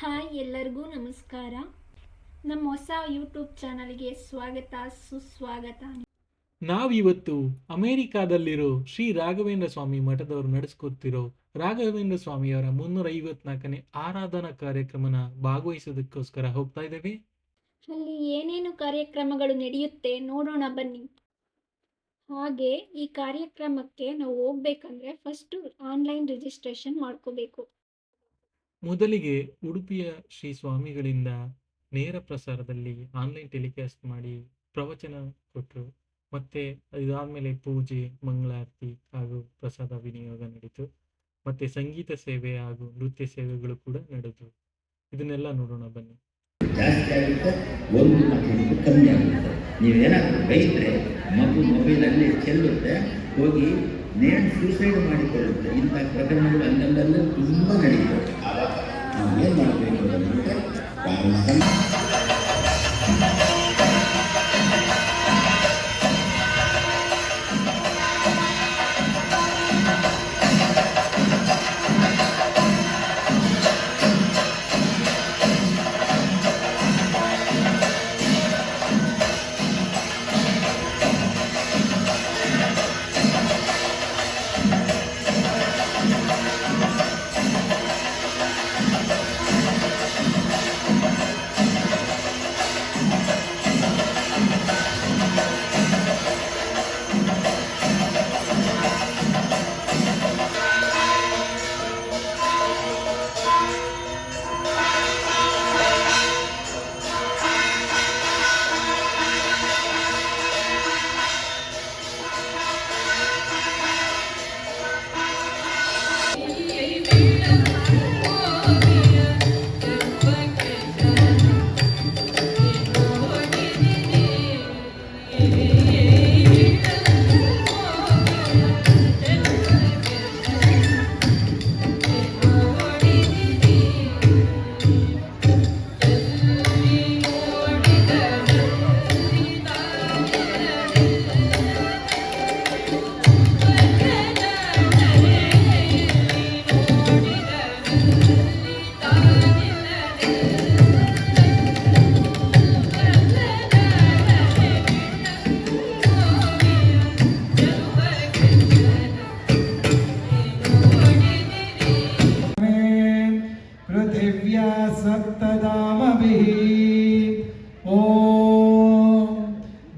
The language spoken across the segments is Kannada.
ಹಾಯ್, ಎಲ್ಲರಿಗೂ ನಮಸ್ಕಾರ. ನಮ್ಮ ಹೊಸ ಯೂಟ್ಯೂಬ್ ಚಾನಲ್ಗೆ ಸ್ವಾಗತ, ಸುಸ್ವಾಗತ. ನಾವಿವತ್ತು ಅಮೆರಿಕಾದಲ್ಲಿರೋ ಶ್ರೀ ರಾಘವೇಂದ್ರ ಸ್ವಾಮಿ ಮಠದವರು ನಡೆಸ್ಕೊತಿರೋ ರಾಘವೇಂದ್ರ ಸ್ವಾಮಿಯವರ 354ನೇ ಆರಾಧನಾ ಕಾರ್ಯಕ್ರಮನ ಭಾಗವಹಿಸೋದಕ್ಕೋಸ್ಕರ ಹೋಗ್ತಾ ಇದ್ದೇವೆ. ಅಲ್ಲಿ ಏನೇನು ಕಾರ್ಯಕ್ರಮಗಳು ನಡೆಯುತ್ತೆ ನೋಡೋಣ ಬನ್ನಿ. ಹಾಗೆ ಈ ಕಾರ್ಯಕ್ರಮಕ್ಕೆ ನಾವು ಹೋಗ್ಬೇಕಂದ್ರೆ ಫಸ್ಟ್ ಆನ್ಲೈನ್ ರಿಜಿಸ್ಟ್ರೇಷನ್ ಮಾಡ್ಕೋಬೇಕು. ಮೊದಲಿಗೆ ಉಡುಪಿಯ ಶ್ರೀ ಸ್ವಾಮಿಗಳಿಂದ ನೇರ ಪ್ರಸಾರದಲ್ಲಿ ಆನ್ಲೈನ್ ಟೆಲಿಕಾಸ್ಟ್ ಮಾಡಿ ಪ್ರವಚನ ಕೊಟ್ಟರು. ಮತ್ತೆ ಇದಾದ್ಮೇಲೆ ಪೂಜೆ, ಮಂಗಳಾರತಿ ಹಾಗೂ ಪ್ರಸಾದ ವಿನಿಯೋಗ ನಡೀತು. ಮತ್ತೆ ಸಂಗೀತ ಸೇವೆ ಹಾಗೂ ನೃತ್ಯ ಸೇವೆಗಳು ಕೂಡ ನಡೆದವು. ಇದನ್ನೆಲ್ಲ ನೋಡೋಣ ಬನ್ನಿ. ಜಾಸ್ತಿ ಆಗುತ್ತೆ, ಒಂದು ಮಕ್ಕಳಿಗೆ ಕಮ್ಮಿ ಆಗುತ್ತೆ. ನೀವೇನಾದರೂ ಬೈದರೆ ಮೊಬೈಲಲ್ಲಿ ಚೆಲ್ಲುತ್ತೆ, ಹೋಗಿ ನೇಣು ಸೂಸೈಡ್ ಮಾಡಿಕೊಳ್ಳುತ್ತೆ. ಇಂಥ ಪ್ರಕರಣಗಳು ಅಲ್ಲಲ್ಲೇ ತುಂಬ ನಡೆಯುತ್ತೆ. ನಾವು ಏನು ಮಾಡಬೇಕು ಅಂದರೆ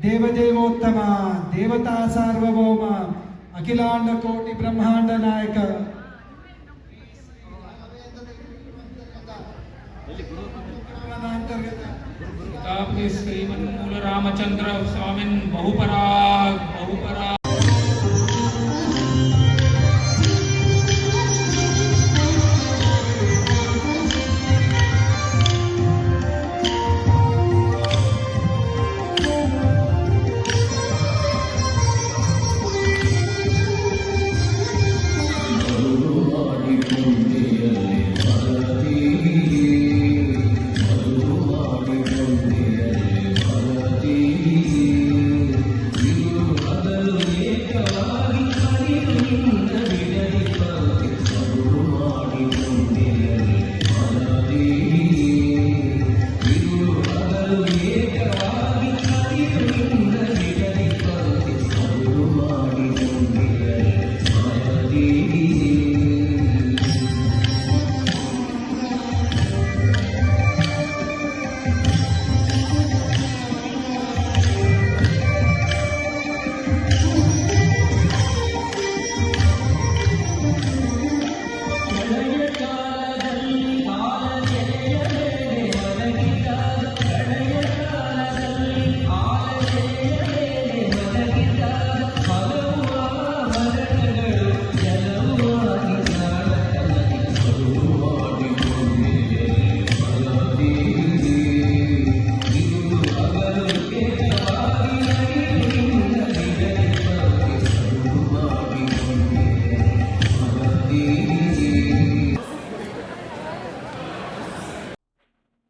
ದೇವದೇವೋತ್ತಮ ದೇವತಾ ಸಾರ್ವಭೌಮ ಅಖಿಲಾಂಡ ಕೋಟಿ ಬ್ರಹ್ಮಾಂಡ ನಾಯಕ ಶ್ರೀಮನ್ಮೂಲ ರಾಮಚಂದ್ರ ಸ್ವಾಮಿನ್ ಬಹುಪರಾಗ್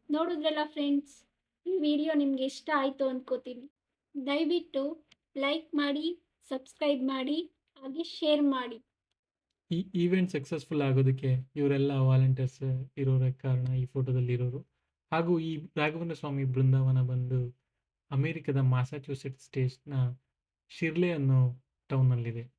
ನೋಡಿದ್ರಲ್ಲ ಫ್ರೆಂಡ್ಸ್, ಈ ವಿಡಿಯೋ ನಿಮಗೆ ಇಷ್ಟ ಆಯಿತು ಅಂದ್ಕೋತೀನಿ. ದಯವಿಟ್ಟು ಲೈಕ್ ಮಾಡಿ, ಸಬ್ಸ್ಕ್ರೈಬ್ ಮಾಡಿ, ಹಾಗೆ ಶೇರ್ ಮಾಡಿ. ಈ ಈವೆಂಟ್ ಸಕ್ಸಸ್ಫುಲ್ ಆಗೋದಕ್ಕೆ ಇವರೆಲ್ಲ ವಾಲಂಟಿಯರ್ಸ್ ಇರೋರ ಕಾರಣ ಈ ಫೋಟೋದಲ್ಲಿ ಇರೋರು. ಹಾಗೂ ಈ ರಾಘವೇಂದ್ರ ಸ್ವಾಮಿ ಬೃಂದಾವನ ಬಂದು ಅಮೆರಿಕದ ಮ್ಯಾಸಚೂಸೆಟ್ಸ್ ಸ್ಟೇಟ್ಸ್ನ ಶಿರ್ಲೆ ಅನ್ನೋ ಟೌನ್ನಲ್ಲಿದೆ.